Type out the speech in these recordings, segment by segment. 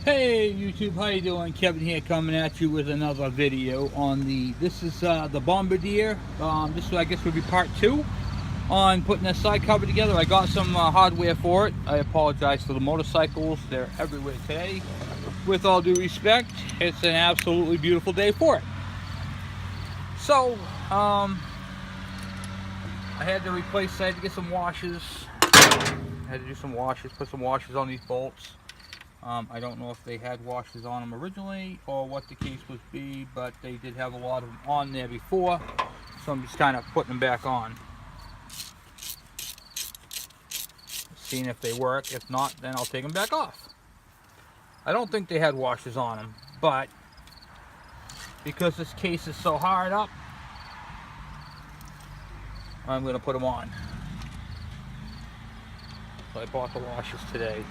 Hey YouTube, how you doing? Kevin here, coming at you with another video on this is the bombardier. This I guess would be part 2 on putting the side cover together. I got some hardware for it. I apologize for the motorcycles, they're everywhere today. With all due respect, it's an absolutely beautiful day for it. So I had to replace, I had to get some washers. I had to do some washers, put some washers on these bolts. I don't know if they had washers on them originally or what the case would be, but they did have a lot of them on there before, so I'm just kind of putting them back on, seeing if they work. If not, then I'll take them back off. I don't think they had washers on them, but because this case is so hard up, I'm going to put them on. So I bought the washers today.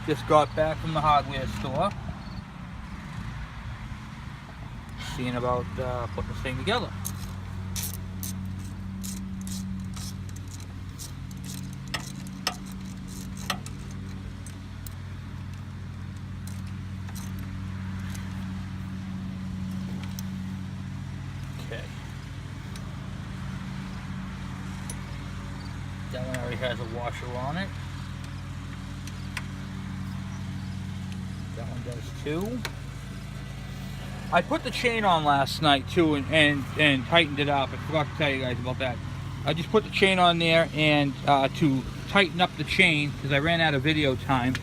Just got back from the hardware store, seeing about putting this thing together. Okay. That one already has a washer on it. That one does too. I put the chain on last night too and tightened it up. I forgot to tell you guys about that. I just put the chain on there and to tighten up the chain, because I ran out of video time.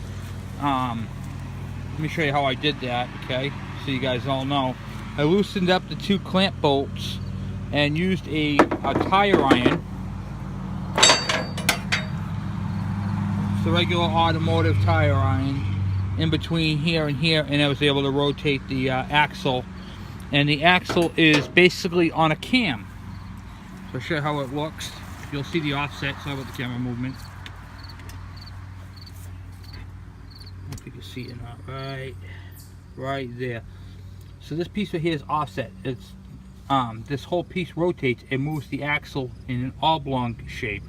Let me show you how I did that, okay? So you guys all know. I loosened up the 2 clamp bolts and used a tire iron. It's a regular automotive tire iron in between here and here, and I was able to rotate the axle, and the axle is basically on a cam. So I'll show you how it looks. You'll see the offset. Sorry about the camera movement. I don't know if you can see it or not. Right there. So this piece right here is offset. It's this whole piece rotates and moves the axle in an oblong shape.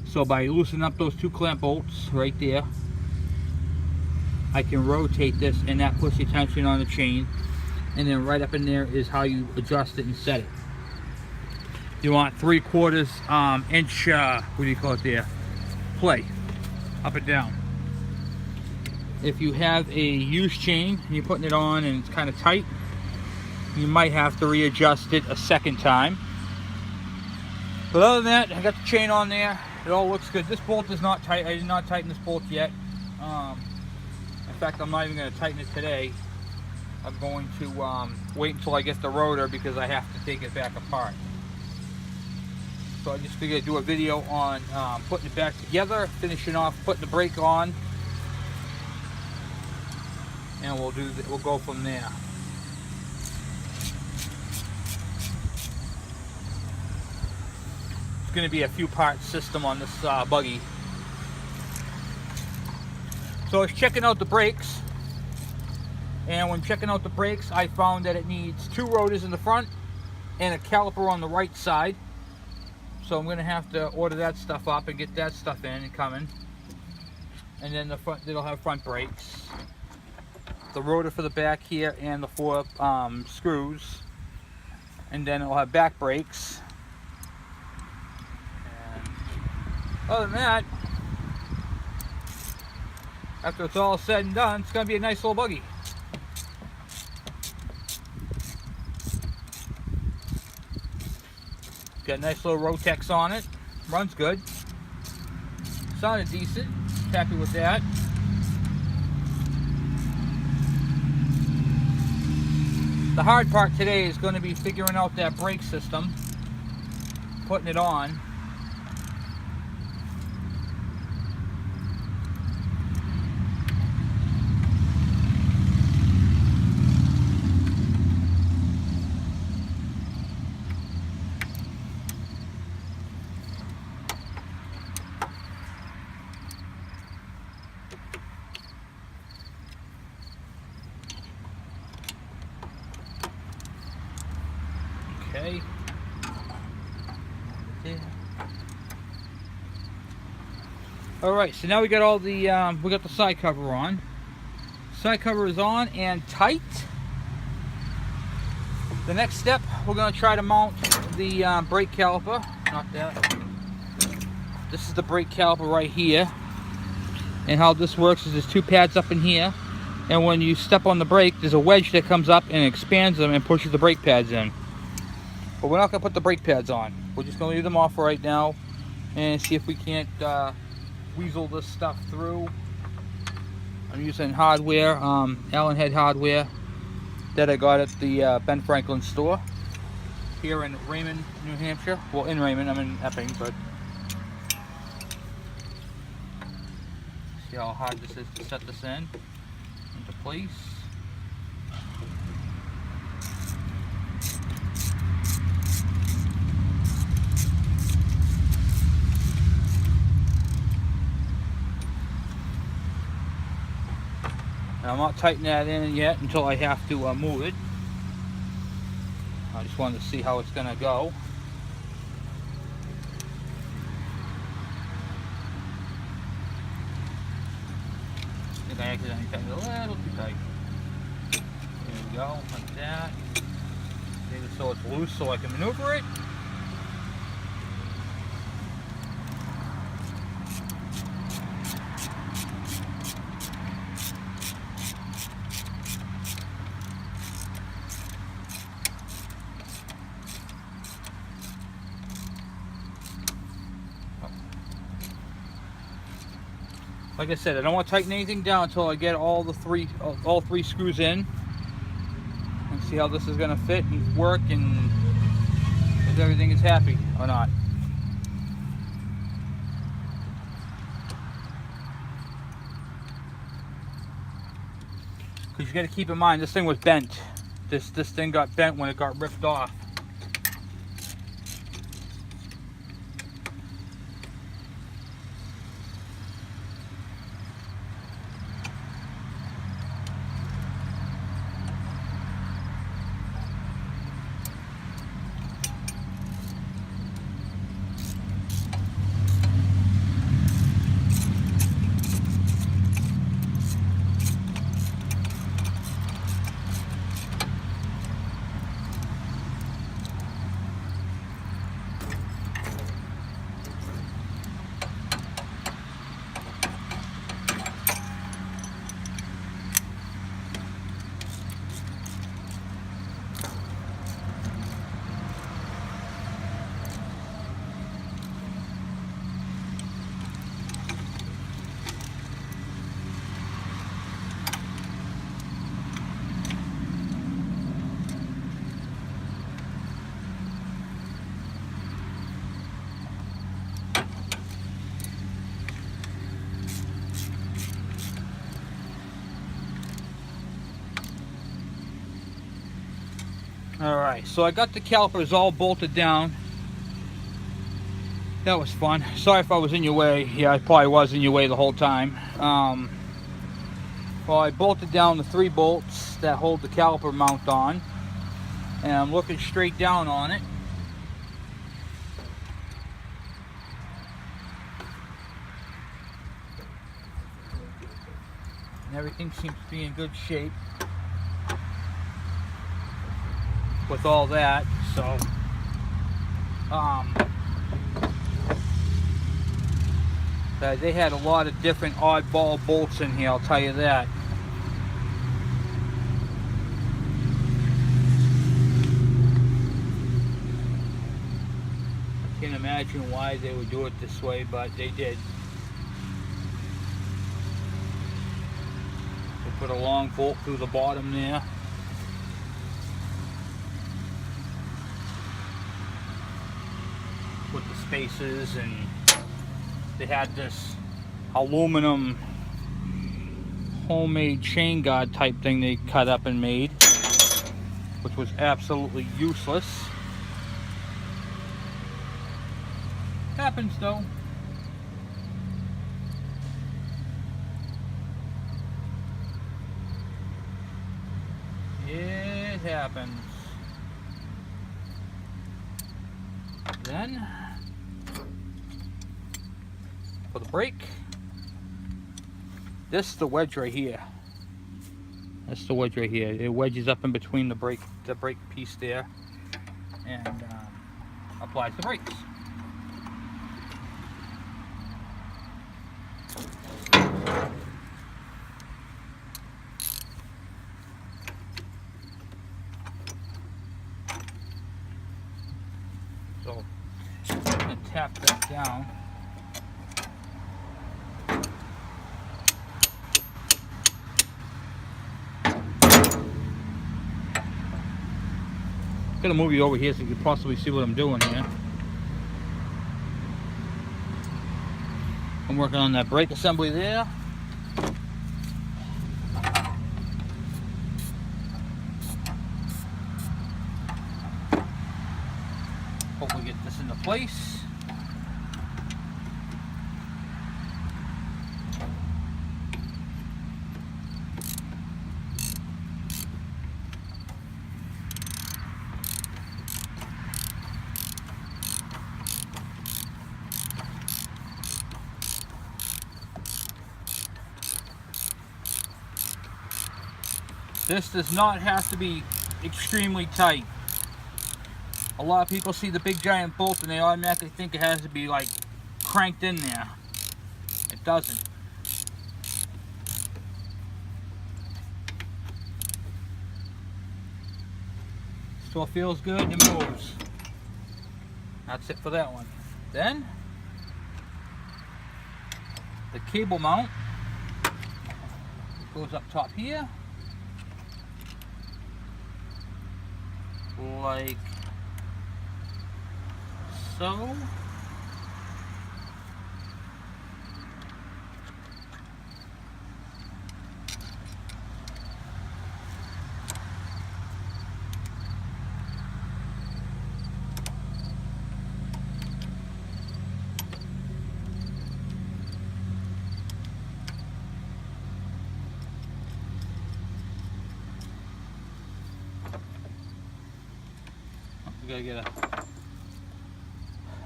So by loosening up those 2 clamp bolts right there, I can rotate this, and that puts the tension on the chain, and then right up in there is how you adjust it and set it. You want 3/4 inch what do you call it there, play, up and down. If you have a used chain and you're putting it on and it's kind of tight, you might have to readjust it a second time. But other than that, I got the chain on there. It all looks good. This bolt is not tight. I did not tighten this bolt yet. In fact, I'm not even going to tighten it today. I'm going to wait until I get the rotor, because I have to take it back apart. So I just figured I'd do a video on putting it back together, finishing off, putting the brake on, and we'll go from there. It's going to be a few part system on this buggy. So I was checking out the brakes, and when checking out the brakes, I found that it needs 2 rotors in the front and a caliper on the right side. So I'm going to have to order that stuff up and get that stuff in and coming. And then the front, it'll have front brakes, the rotor for the back here, and the 4 screws. And then it'll have back brakes. And other than that, after it's all said and done, it's going to be a nice little buggy. Got nice little Rotex on it. Runs good. Sounded decent. Happy with that. The hard part today is going to be figuring out that brake system, putting it on. Okay. Yeah. All right, so now we got all the we got the side cover on. Side cover is on and tight. The next step, we're going to try to mount the brake caliper. Not that. This is the brake caliper right here. And how this works is there's two pads up in here. And when you step on the brake, there's a wedge that comes up and expands them and pushes the brake pads in. But we're not going to put the brake pads on. We're just going to leave them off for right now and see if we can't weasel this stuff through. I'm using hardware, Allen head hardware that I got at the Ben Franklin store here in Raymond, New Hampshire. Well, in Raymond, I'm in Epping, but see how hard this is to set this into place. And I'm not tightening that in yet until I have to move it. I just wanted to see how it's going to go. I think I accidentally tightened it a little too tight. There we go, like that. Maybe so it's loose so I can maneuver it. Like I said, I don't want to tighten anything down until I get all three screws in and see how this is going to fit and work and if everything is happy or not. Because you got to keep in mind, this thing was bent. This thing got bent when it got ripped off. Alright, so I got the calipers all bolted down. That was fun. Sorry if I was in your way. Yeah, I probably was in your way the whole time. Well, I bolted down the 3 bolts that hold the caliper mount on. And I'm looking straight down on it. And everything seems to be in good shape with all that, so they had a lot of different oddball bolts in here, I'll tell you that. I can't imagine why they would do it this way, but they did. They put a long bolt through the bottom there. With the spaces, and they had this aluminum homemade chain guard type thing they cut up and made, which was absolutely useless. Happens though. It happens. Then for the brake, this is the wedge right here. That's the wedge right here. It wedges up in between the brake piece there, and applies the brakes. So I'm going to tap that down. I'm going to move you over here so you can possibly see what I'm doing here. I'm working on that brake assembly there. Hopefully get this into place. This does not have to be extremely tight. A lot of people see the big giant bolt and they automatically think it has to be like cranked in there. It doesn't. Still feels good and moves. That's it for that one. Then the cable mount goes up top here, like so.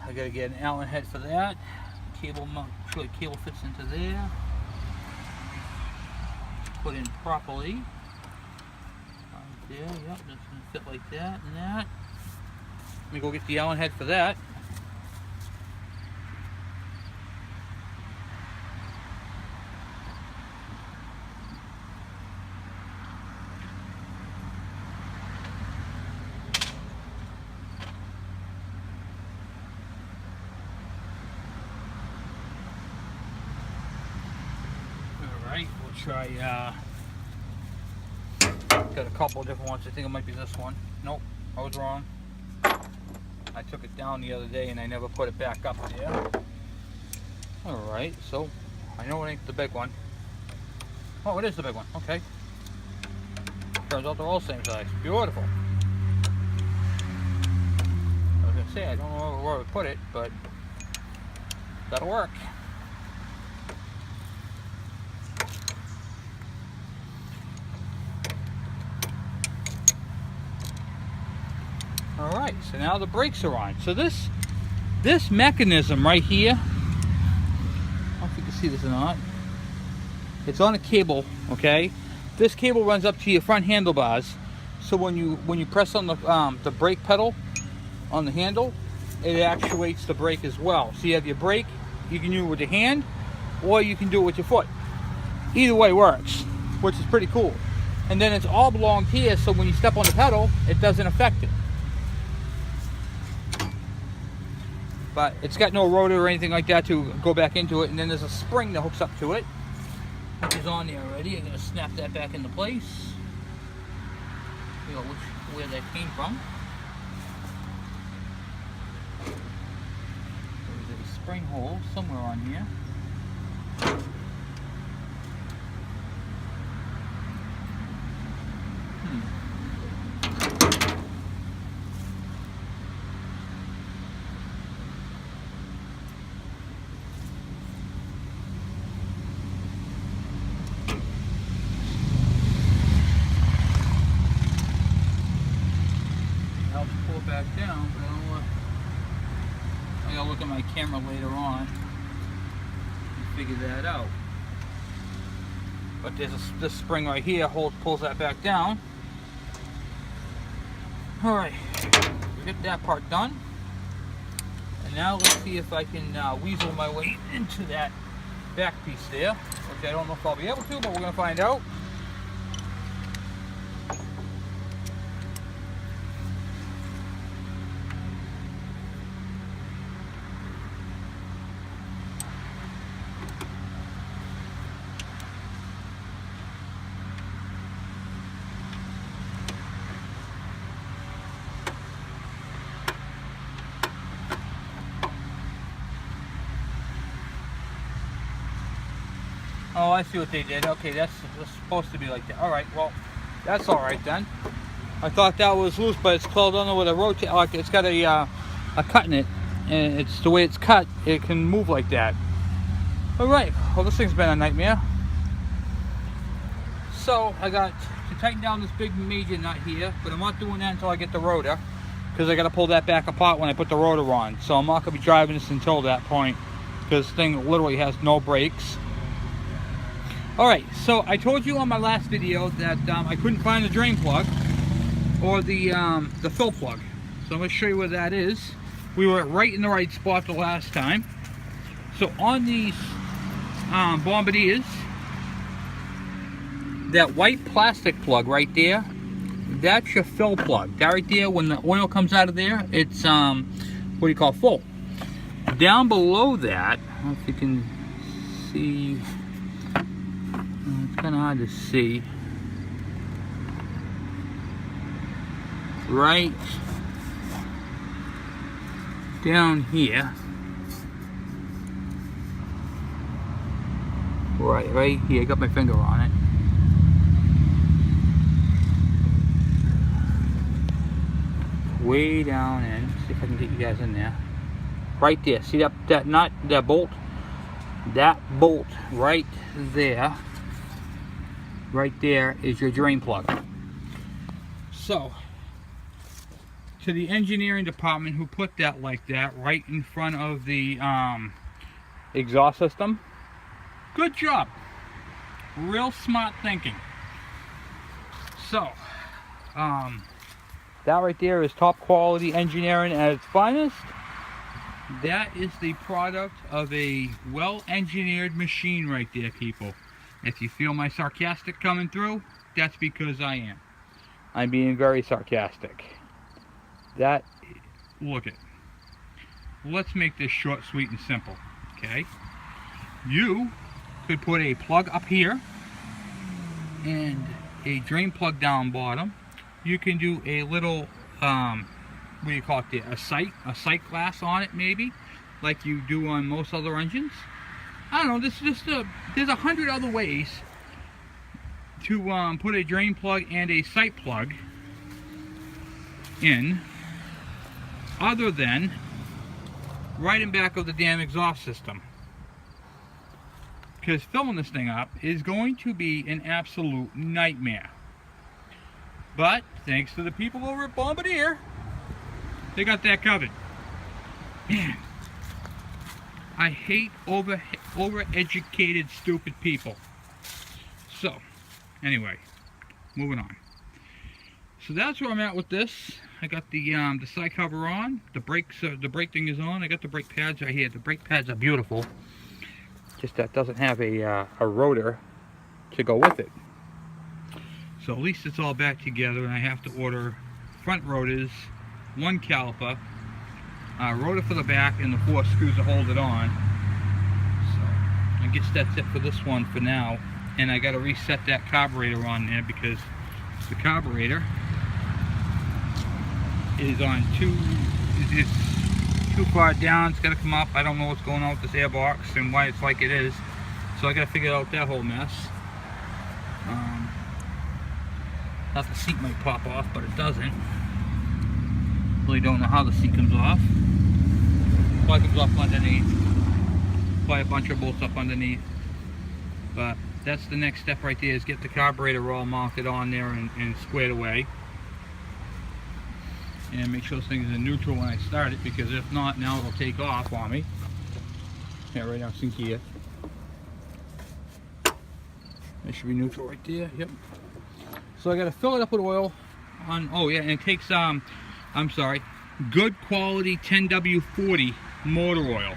I gotta get an Allen head for that. Cable mount, sure the cable fits into there. Put in properly. Right there, yep, that's gonna fit like that and that. Let me go get the Allen head for that. We'll try, got a couple different ones. I think it might be this one. Nope, I was wrong. I took it down the other day and I never put it back up there. Alright, so I know it ain't the big one. Oh, it is the big one. Okay. Turns out they're all the same size. Beautiful. I was gonna say, I don't know where to put it, but that'll work. Alright, so now the brakes are on. So this mechanism right here, I don't know if you can see this or not, it's on a cable, okay? This cable runs up to your front handlebars, so when you press on the brake pedal on the handle, it actuates the brake as well. So you have your brake, you can do it with your hand, or you can do it with your foot. Either way works, which is pretty cool. And then it's all belonged here, so when you step on the pedal, it doesn't affect it. But it's got no rotor or anything like that to go back into it, and then there's a spring that hooks up to it, which is on there already. I'm going to snap that back into place. You know where that came from. There's a spring hole somewhere on here. Back down, but I gotta look at my camera later on and figure that out. But there's this spring right here, pulls that back down. All right, we get that part done. And now let's see if I can weasel my way into that back piece there, which I don't know if I'll be able to, but we're gonna find out. Oh, I see what they did. Okay, that's supposed to be like that. All right, well, that's all right then. I thought that was loose, but it's called under with a rotate. Like it's got a cut in it, and it's the way it's cut. It can move like that. All right. Well, this thing's been a nightmare. So I got to tighten down this big major nut here, but I'm not doing that until I get the rotor, because I got to pull that back apart when I put the rotor on. So I'm not gonna be driving this until that point, because this thing literally has no brakes. Alright, so I told you on my last video that I couldn't find the drain plug or the fill plug. So I'm going to show you where that is. We were right in the right spot the last time. So on these bombardiers, that white plastic plug right there, that's your fill plug. That right there, when the oil comes out of there, it's what do you call full. Down below that, I don't know if you can see. It's kind of hard to see. Right down here. Right here. I got my finger on it. Way down in. See if I can get you guys in there. Right there. See that nut, that bolt? That bolt right there. Right there is your drain plug. So, to the engineering department who put that like that right in front of the exhaust system, good job. Real smart thinking. So, that right there is top quality engineering at its finest. That is the product of a well-engineered machine right there, people. If you feel my sarcastic coming through, that's because I am. I'm being very sarcastic. Look it. Let's make this short, sweet, and simple, okay? You could put a plug up here and a drain plug down bottom. You can do a little, what do you call it there? A sight glass on it, maybe, like you do on most other engines. I don't know, there's 100 other ways to put a drain plug and a sight plug in, other than right in back of the damn exhaust system. Because filling this thing up is going to be an absolute nightmare. But thanks to the people over at Bombardier, they got that covered. Man, I hate over-educated, stupid people. So, anyway, moving on. So that's where I'm at with this. I got the side cover on. The brake thing is on. I got the brake pads right here. The brake pads are beautiful. Just that doesn't have a rotor to go with it. So at least it's all back together, and I have to order front rotors, one caliper, rotor for the back, and the 4 screws to hold it on. So I guess that's it for this one for now. And I got to reset that carburetor on there, because the carburetor is on it's too far down. It's got to come up. I don't know what's going on with this airbox and why it's like it is. So I got to figure out that whole mess. Thought the seat might pop off, but it doesn't. Really don't know how the seat comes off. Probably comes off underneath. Probably a bunch of bolts up underneath. But that's the next step right there, is get the carburetor all mounted on there and squared away. And make sure this thing is in neutral when I start it, because if not, now it'll take off on me. Yeah, right now it's in gear. That should be neutral right there. Yep. So I got to fill it up with oil. Oh yeah, and it takes I'm sorry, good quality 10W40 motor oil.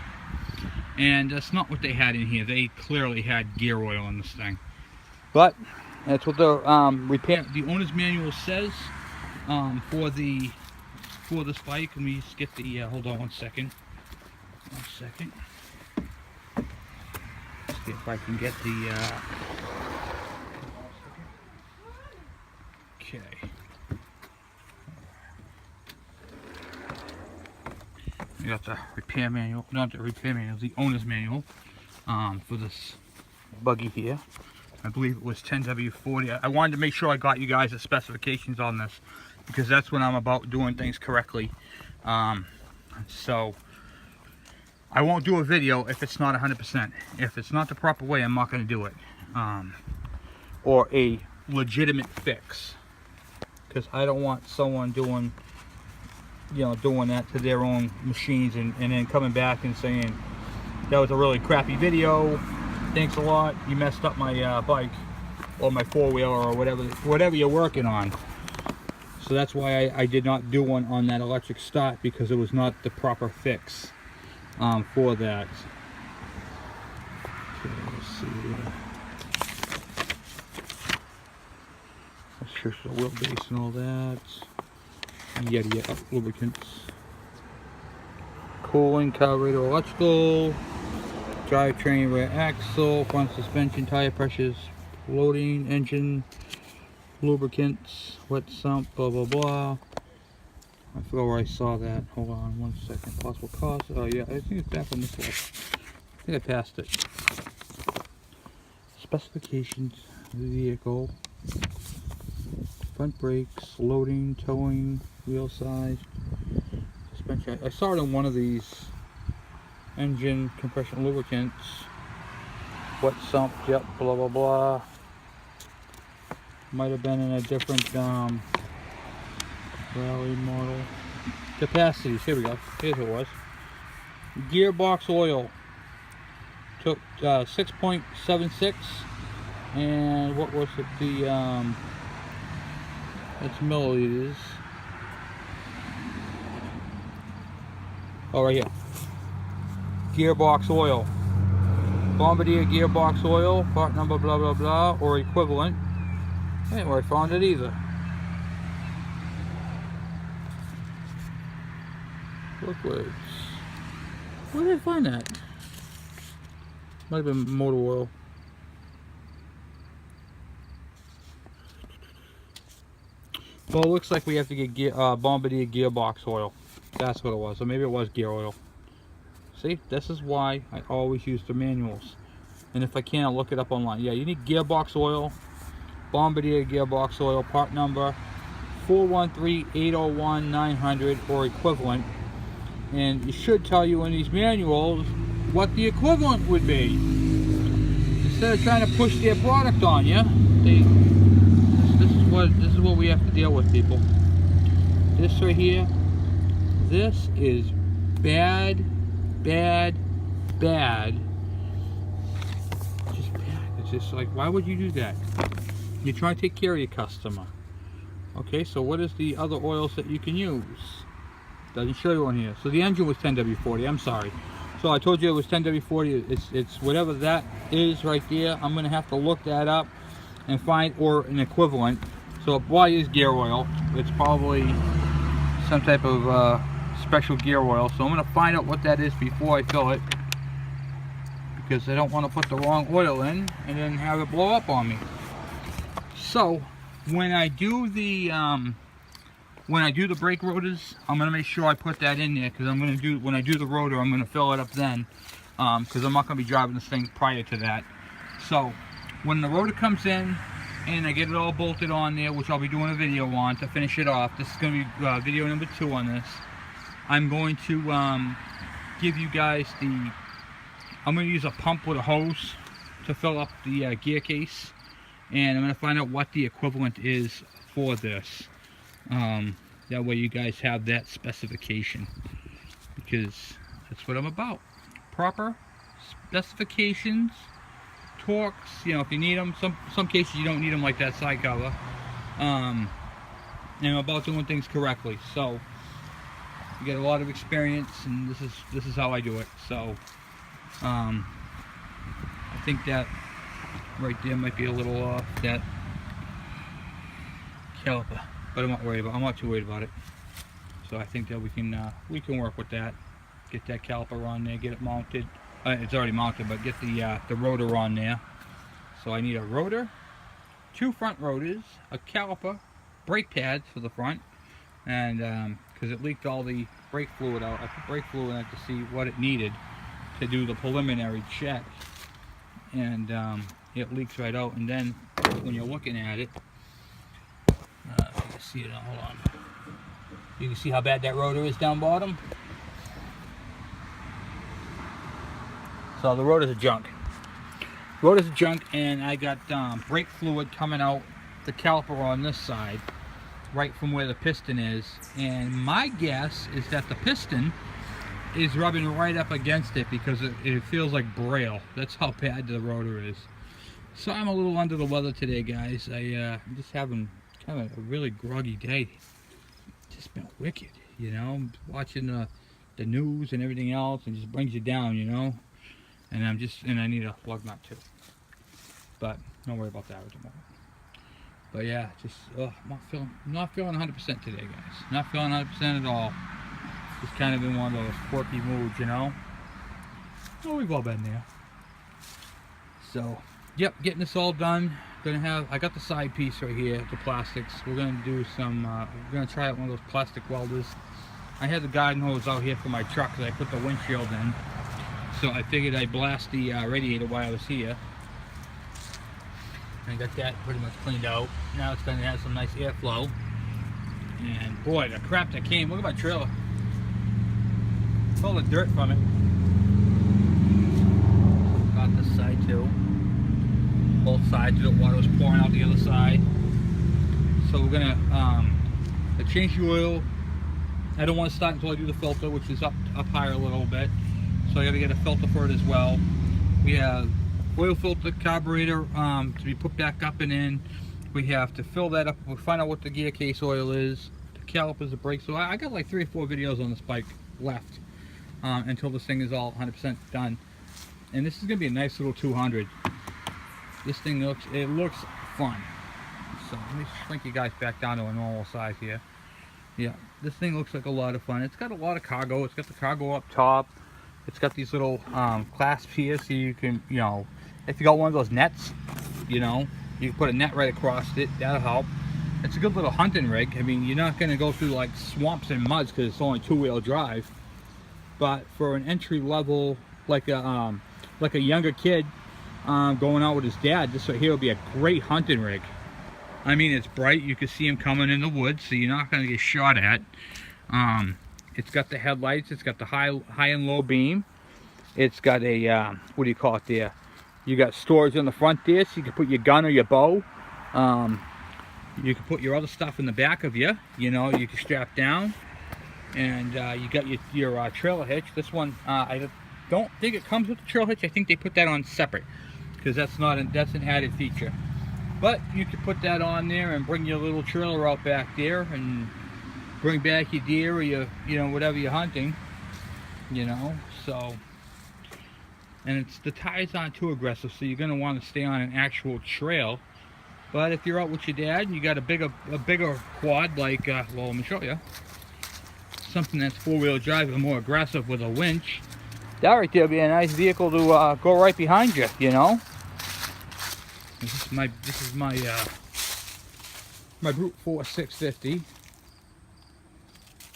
And that's not what they had in here. They clearly had gear oil in this thing. But that's what the the owner's manual says for this bike. Let me just get the hold on one second. Let's see if I can get the okay. I got the repair manual, not the repair manual, the owner's manual for this buggy here. I believe it was 10W40. I wanted to make sure I got you guys the specifications on this because that's when I'm about doing things correctly. So I won't do a video if it's not 100%. If it's not the proper way, I'm not going to do it. Or a legitimate fix, because I don't want someone doing that to their own machines and then coming back and saying that was a really crappy video, thanks a lot, you messed up my bike or my four-wheeler or whatever you're working on. So that's why I did not do one on that electric start, because it was not the proper fix for that. Okay, let's see. Let's search the wheelbase and all that. Yada lubricants, cooling, carburetor, electrical, drivetrain, rear axle, front suspension, tire pressures, loading, engine, lubricants, wet sump, blah blah blah. I forgot where I saw that. Hold on one second. Possible cost. Oh yeah, I think it's back on this list. I think I passed it. Specifications of the vehicle. Front brakes, loading, towing, wheel size, suspension. I saw it in one of these. Engine, compression, lubricants, wet sump, yep, blah blah blah. Might have been in a different rally model. Capacities, here we go. Here's what it was. Gearbox oil took 6.76, and what was it? The it's milliliters. Oh, right here. Gearbox oil. Bombardier gearbox oil, part number blah blah blah, or equivalent. Ain't where I found it either. Liquids. Where did I find that? Might have been motor oil. Well, it looks like we have to get Bombardier gearbox oil. That's what it was. So maybe it was gear oil. See, this is why I always use the manuals. And if I can, I'll look it up online. Yeah, you need gearbox oil, Bombardier gearbox oil, part number 413-801-900 or equivalent. And it should tell you in these manuals what the equivalent would be. Instead of trying to push their product on you, this is what we have to deal with, people. This right here, this is bad, bad, bad. Just bad. It's just like, why would you do that? You're trying to take care of your customer. Okay, so what is the other oils that you can use? Doesn't show you on here. So the engine was 10W40, I'm sorry. So I told you it was 10W40, it's whatever that is right there. I'm gonna have to look that up and find, or an equivalent. So it probably is gear oil. It's probably some type of special gear oil. So I'm gonna find out what that is before I fill it, because I don't want to put the wrong oil in and then have it blow up on me. So when I do the brake rotors, I'm gonna make sure I put that in there, because I'm gonna do, when I do the rotor, I'm gonna fill it up then, because I'm not gonna be driving this thing prior to that. So when the rotor comes in and I get it all bolted on there, which I'll be doing a video on to finish it off. This is gonna be video number 2 on this. I'm going to give you guys I'm going to use a pump with a hose to fill up the gear case, and I'm going to find out what the equivalent is for this. That way you guys have that specification, because that's what I'm about. Proper specifications torques, you know, if you need them. Some cases you don't need them, like that side cover. And I'm about doing things correctly, so you get a lot of experience, and this is how I do it. So I think that right there might be a little off, that caliper, but I'm not too worried about it. So I think that we can work with that. Get that caliper on there, get it mounted. It's already mounted, but get the rotor on there. So I need a rotor, 2 front rotors, a caliper, brake pads for the front, and because it leaked all the brake fluid out, I put brake fluid in it to see what it needed to do the preliminary check, and it leaks right out. And then when you're looking at it, if you can see it, hold on, you can see how bad that rotor is down bottom. So the rotors are junk. Rotors are junk, and I got brake fluid coming out the caliper on this side, right from where the piston is. And my guess is that the piston is rubbing right up against it because it feels like braille. That's how bad the rotor is. So I'm a little under the weather today, guys. I'm just having kind of a really groggy day. It's just been wicked, you know. Watching the news and everything else, and just brings you down, you know. And I need a lug nut too. But don't worry about that at the moment. But yeah, just I'm not feeling 100% today, guys. Not feeling 100% at all. Just kind of in one of those quirky moods, you know. Oh, we've all been there. So, yep, getting this all done. I got the side piece right here, the plastics. We're gonna do some. We're gonna try out one of those plastic welders. I had the garden hose out here for my truck because I put the windshield in. So I figured I'd blast the radiator while I was here. I got that pretty much cleaned out. Now it's going to have some nice airflow. And boy, the crap that came. Look at my trailer. All the dirt from it. Got this side too. Both sides of the water was pouring out the other side. So we're going to change the oil. I don't want to start until I do the filter, which is up higher a little bit. So I got to get a filter for it as well. We have oil filter, carburetor to be put back up and in. We have to fill that up. We'll find out what the gear case oil is, the calipers, the brakes. So I got like 3 or 4 videos on this bike left until this thing is all 100% done. And this is going to be a nice little 200. This thing looks fun. So let me shrink you guys back down to a normal size here. Yeah, this thing looks like a lot of fun. It's got a lot of cargo. It's got the cargo up top. It's got these little clasps here, so you can, you know, if you got one of those nets, you know, you can put a net right across it. That'll help. It's a good little hunting rig. I mean, you're not going to go through like swamps and muds because it's only 2-wheel drive. But for an entry level, like a younger kid going out with his dad, this right here will be a great hunting rig. I mean, it's bright. You can see him coming in the woods, so you're not going to get shot at. It's got the headlights. It's got the high and low beam. It's got a what do you call it there? You got storage on the front there, so you can put your gun or your bow. You can put your other stuff in the back of you. You know, you can strap down, and you got your trailer hitch. This one, I don't think it comes with the trailer hitch. I think they put that on separate because that's an added feature. But you can put that on there and bring your little trailer out back there and bring back your deer or your, you know, whatever you're hunting, you know. So, and the tires aren't too aggressive, so you're going to want to stay on an actual trail. But if you're out with your dad and you got a bigger quad, like well, let me show you something that's 4-wheel drive and more aggressive with a winch, that right there would be a nice vehicle to go right behind you, you know. This is my Brute Force 650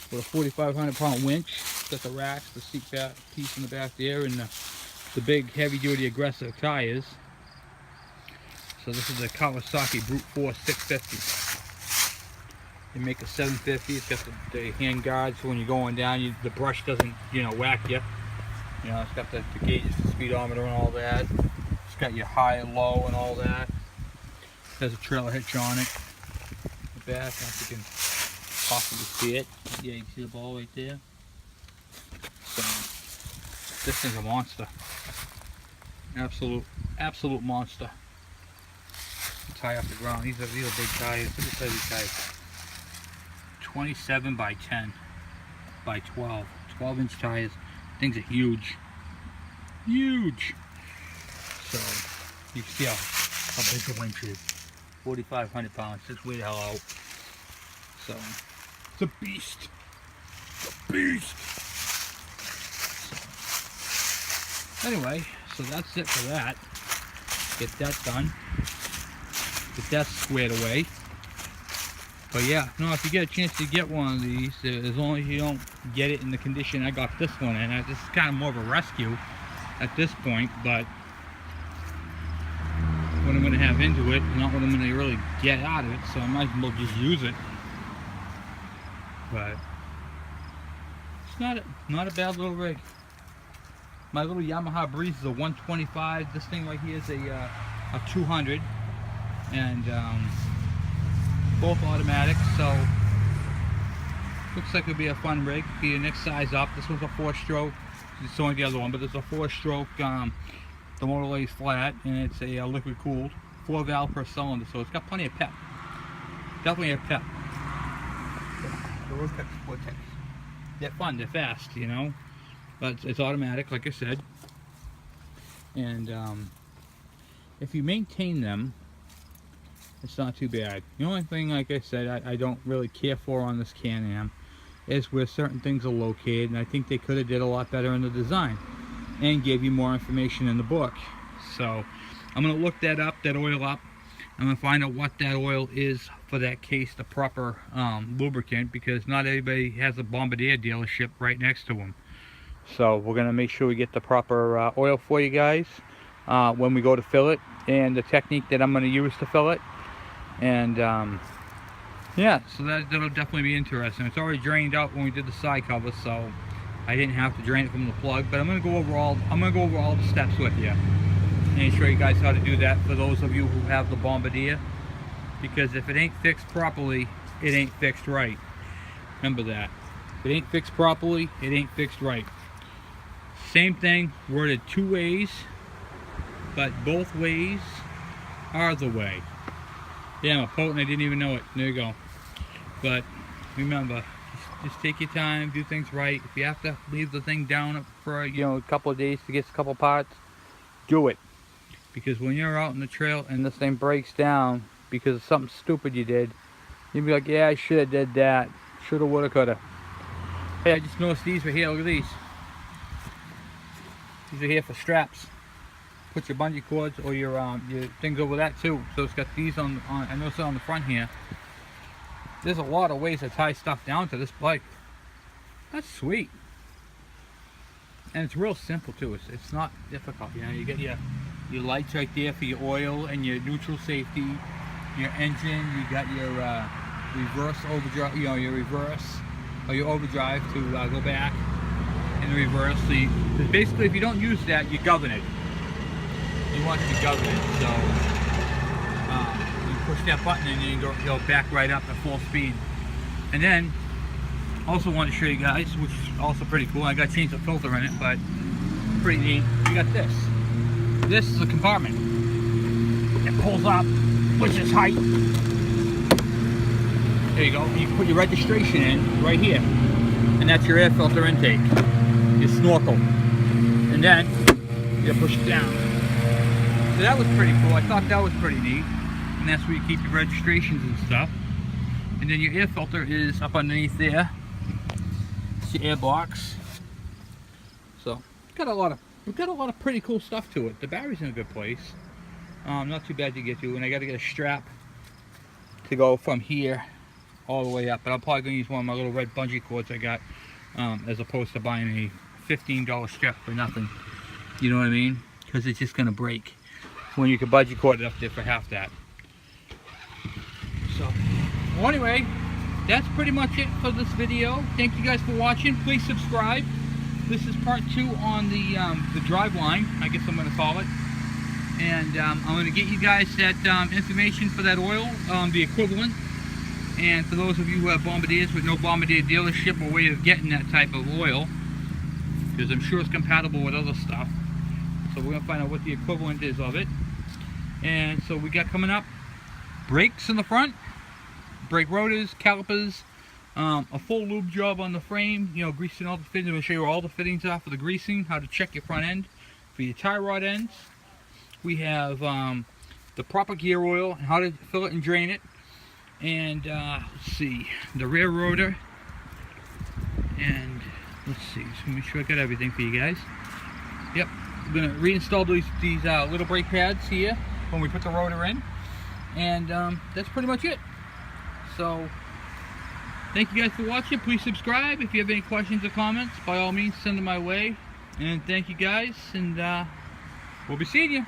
with a 4,500-pound winch. Got the racks, the seat back piece in the back there, and the big heavy-duty aggressive tires. So this is a Kawasaki Brute Force 650. They make a 750. It's got the hand guards, so when you're going down, the brush doesn't, you know, whack you. You know, it's got the gauges, the speedometer, and all that. It's got your high and low and all that. It has a trailer hitch on it. The back, I don't know if you can possibly see it. Yeah, you can see the ball right there. So this thing's a monster. Absolute Absolute monster. Tie off the ground. These are big tires. Look at these tires. 27 by 10 by 12. 12-inch tires. Things are huge. Huge. So you can see how big the winch is. 4,500 pounds. Just way the hell out. So it's a beast. It's a beast. So, anyway, so that's it for that. Get that done. Get that squared away. But yeah, no, if you get a chance to get one of these, as long as you don't get it in the condition I got this one in, this is kind of more of a rescue at this point, but what I'm going to have into it, not what I'm going to really get out of it, so I might as well just use it. But it's not a bad little rig. My little Yamaha Breeze is a 125. This thing right here is a 200, and both automatic. So looks like it'll be a fun rig. Be your next size up. This one's a 4-stroke. It's only the other one, but it's a 4-stroke. The motor lays flat, and it's a liquid cooled, 4-valve per cylinder. So it's got plenty of pep. Definitely a pep. The Vortex. They're fun. They're fast, you know. But it's automatic, like I said, and if you maintain them, it's not too bad. The only thing, like I said, I don't really care for on this Can-Am is where certain things are located, and I think they could have did a lot better in the design and gave you more information in the book. So I'm going to look that up, that oil up. I'm going to find out what that oil is for that case, the proper lubricant, because not everybody has a Bombardier dealership right next to them. So we're going to make sure we get the proper oil for you guys when we go to fill it, and the technique that I'm going to use to fill it. And yeah, so that'll definitely be interesting. It's already drained out when we did the side cover, so I didn't have to drain it from the plug. But I'm going to go over all the steps with you and show you guys how to do that for those of you who have the Bombardier. Because if it ain't fixed properly, it ain't fixed right. Remember that. If it ain't fixed properly, it ain't fixed right. Same thing, worded 2 ways, but both ways are the way. Yeah, I'm a potent, I didn't even know it. There you go. But remember, just take your time, do things right. If you have to leave the thing down for a couple of days to get a couple parts, do it. Because when you're out in the trail and this thing breaks down because of something stupid you did, you'll be like, yeah, I should have did that. Shoulda, woulda, coulda. Hey, I just noticed these right here. Look at these. These are here for straps. Put your bungee cords or your things over that too. So it's got these on I noticed it on the front here. There's a lot of ways to tie stuff down to this bike. That's sweet. And it's real simple too. It's not difficult. You know, you get your lights right there for your oil and your neutral safety, your engine. You got your reverse overdrive. Your reverse or your overdrive to go back in reverse. So basically, if you don't use that, you govern it. You want to govern it. So you push that button and you go back right up at full speed. And then also want to show you guys, which is also pretty cool. I got to change the filter in it, but pretty neat. You got this. This is a compartment. It pulls up, which is height. There you go. You put your registration in right here, and that's your air filter intake. Your snorkel, and then you push it down. So that was pretty cool. I thought that was pretty neat, and that's where you keep your registrations and stuff. And then your air filter is up underneath there. It's your air box. So we've got a lot of pretty cool stuff to it. The battery's in a good place. Not too bad to get to, and I got to get a strap to go from here all the way up. But I'm probably going to use one of my little red bungee cords I got, as opposed to buying a $15 strap for nothing. You know what I mean? Because it's just going to break when you can bungee cord it up there for half that. So, well, anyway, that's pretty much it for this video. Thank you guys for watching. Please subscribe. This is part 2 on the driveline, I guess I'm going to call it. And I'm going to get you guys that information for that oil, the equivalent. And for those of you who have Bombardiers with no Bombardier dealership or way of getting that type of oil, because I'm sure it's compatible with other stuff. So we're gonna find out what the equivalent is of it. And so we got coming up brakes in the front, brake rotors, calipers, a full lube job on the frame, you know, greasing all the fittings. I'm gonna show you where all the fittings are for the greasing, how to check your front end for your tie rod ends. We have the proper gear oil and how to fill it and drain it. And let's see, the rear rotor. And let's see, just make sure I got everything for you guys. Yep, we're gonna reinstall these little brake pads here when we put the rotor in. And that's pretty much it. So thank you guys for watching. Please subscribe. If you have any questions or comments, by all means send them my way. And thank you guys, and we'll be seeing you.